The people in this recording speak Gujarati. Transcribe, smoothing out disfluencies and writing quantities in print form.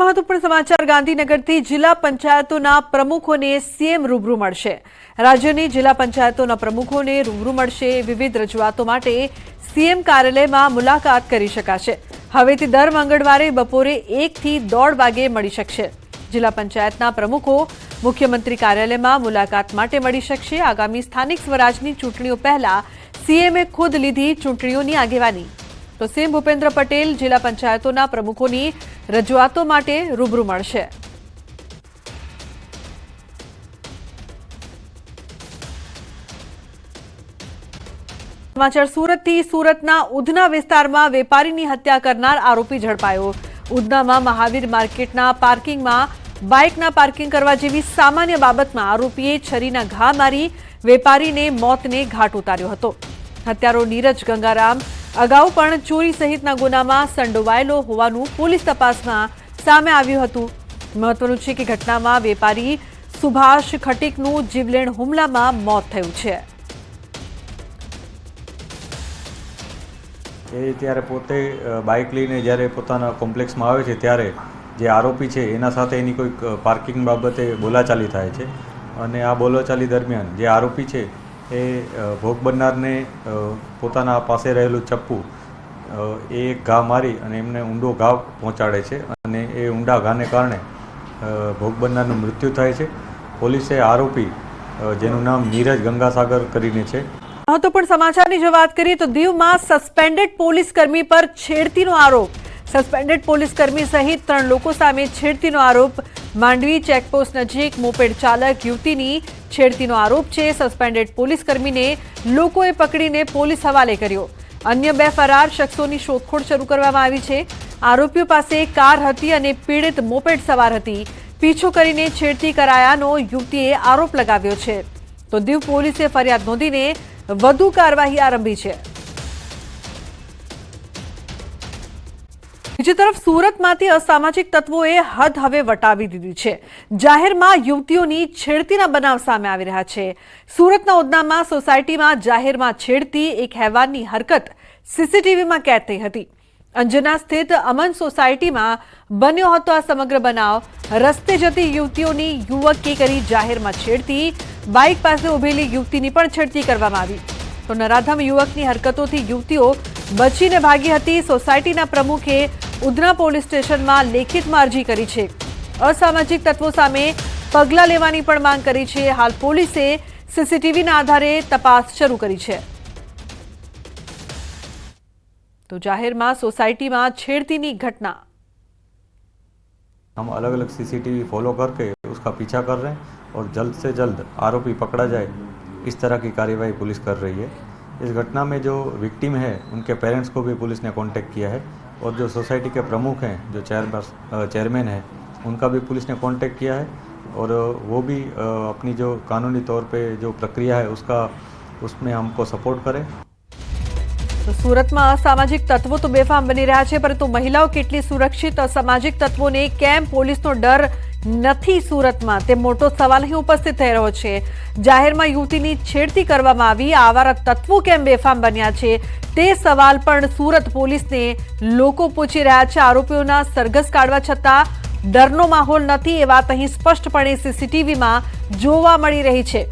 મહત્વપૂર્ણ સમાચાર ગાંધીનગરથી જિલ્લા પંચાયતોના પ્રમુખોને સીએમ રૂબરૂ મળશે। રાજ્યની જિલ્લા પંચાયતોના પ્રમુખોને રૂબરૂ મળશે। વિવિધ રજૂઆતો માટે સીએમ કાર્યાલયમાં મુલાકાત કરી શકાશે। હવેથી દર મંગળવારે બપોરે 1 થી 1:30 વાગે મળી શકશે। જિલ્લા પંચાયતના પ્રમુખો મુખ્યમંત્રી કાર્યાલયમાં મુલાકાત માટે મળી શકશે। આગામી સ્થાનિક સ્વરાજની ચૂંટણીઓ પહેલા સીએમએ ખુદ લીધી ચૂંટણીઓની આગેવાની। તો સીએમ ભૂપેન્દ્ર પટેલ જિલ્લા પંચાયતોના પ્રમુખોની રજૂઆતો માટે રૂબરૂ મળશે। સમાચાર સુરતથી। સુરતના ઉધના વિસ્તારમાં વેપારીની હત્યા કરનાર આરોપી ઝડપાયો। ઉધનામાં મહાવીર માર્કેટના પાર્કિંગમાં બાઇકના પાર્કિંગ કરવા જેવી સામાન્ય બાબતમાં આરોપીએ છરીના ઘા મારી વેપારીને મોતને ઘાટ ઉતાર્યો હતો। હત્યારો નીરજ ગંગારામ અગાઉ પણ ચોરી સહિતના ગુનામાં સંડોવાયેલો હોવાનું પોલીસ તપાસમાં સામે આવ્યું હતું। મહત્વનું છે કે ઘટનામાં વેપારી સુભાષ ખટીકનું જીવલેણ હુમલામાં મોત થયું છે। એ ત્યારે પોતે બાઇક લઈને જ્યારે પોતાના કોમ્પ્લેક્સમાં આવે છે ત્યારે જે આરોપી છે એના સાથે એની કોઈક પાર્કિંગ બાબતે બોલાચાલી થાય છે અને આ બોલાચાલી દરમિયાન જે આરોપી છે એ ભોગ બનનારને પોતાના પાસે રહેલું ચપ્પુ એ એક ઘા મારી અને એમને ઊંડો ઘા પહોંચાડે છે અને એ ઊંડા ઘાને કારણે ભોગ બનનારનું મૃત્યુ થાય છે। પોલીસે આરોપી જેનું નામ નીરજ ગંગાસાગર કરીને છે। મહત્વપૂર્ણ સમાચારની જો વાત કરીએ તો દીવમાં સસ્પેન્ડેડ પોલીસ કર્મી પર છેડતીનો આરોપ। સસ્પેન્ડેડ પોલીસ કર્મી સહિત 3 લોકો સામે છેડતીનો આરોપ। માંડવી ચેકપોસ્ટ નજીક મોપેડ ચાલક યુવતીની છેડતીનો આરોપ છે। સસ્પેન્ડેડ પોલીસ કર્મીને લોકોએ પકડીને પોલીસ હવાલે કર્યો। અન્ય 2 ફરાર શખ્સોની શોધખોળ શરૂ કરવામાં આવી છે। આરોપીઓ પાસે કાર હતી અને પીડિત મોપેડ સવાર હતી। પીછો કરીને છેડતી કરાયાનો યુવતીએ આરોપ લગાવ્યો છે। તો દીવ પોલીસે ફરિયાદ નોંધીને વધુ કાર્યવાહી આરંભી છે। બીજી તરફ સુરતમાંથી અસામાજિક તત્વોએ હદ હવે વટાવી દીધી છે। જાહેરમાં યુવતીઓની છેડતીના બનાવ સામે આવી રહ્યા છે। સુરતના ઉધનામાં સોસાયટીમાં જાહેરમાં છેડતી એક હેવાનની હરકત સીસીટીવીમાં કેદ થઈ હતી। અંજના સ્થિત અમન સોસાયટીમાં બન્યો હતો આ સમગ્ર બનાવ। રસ્તે જતી યુવતીઓની યુવકે કરી જાહેરમાં છેડતી। બાઇક પાસે ઉભેલી યુવતીની પણ છેડતી કરવામાં આવી। તો નરાધમ યુવકની હરકતોથી યુવતીઓ બચીને ભાગી હતી। સોસાયટીના પ્રમુખે ઉધના પોલીસ સ્ટેશનમાં લેખિતમાં અરજી કરી છે। અસામાજિક તત્વો સામે પગલાં લેવાની પણ માંગ કરી છે। હાલ પોલીસે સીસીટીવીના આધારે તપાસ શરૂ કરી છે। તો જાહેરમાં સોસાયટીમાં छेड़ती घटना हम अलग अलग सीसीटीवी फॉलो करके उसका पीछा कर रहे हैं और जल्द से जल्द आरोपी पकड़ा जाए इस तरह की कार्यवाही पुलिस कर रही है। इस घटना में जो विक्टिम है उनके पेरेंट्स को भी पुलिस ने कांटेक्ट किया है और जो सोसाइटी के प्रमुख हैं जो चेयरमैन है उनका भी पुलिस ने कांटेक्ट किया है और वो भी अपनी जो कानूनी तौर पे जो प्रक्रिया है उसमें हमको सपोर्ट करें। तो सूरत में असामाजिक तत्वों तो बेफाम बनी रहा है, परंतु महिलाओं केटली सुरक्षित असामाजिक तत्वों ने केम पोलीसनो डर નથી સુરતમાં તે મોટો સવાલ અહીં ઉપસ્થિત થઈ રહ્યો છે। જાહેરમાં યુવતીની છેડતી કરવામાં આવી, આવારા તત્વો કેમ બેફામ બન્યા છે તે સવાલ પણ સુરત પોલીસને લોકો પૂછી રહ્યા છે। આરોપીઓના સરઘસ કાઢવા છતાં ડરનો માહોલ નથી એ વાત અહીં સ્પષ્ટપણે સીસીટીવીમાં જોવા મળી રહી છે।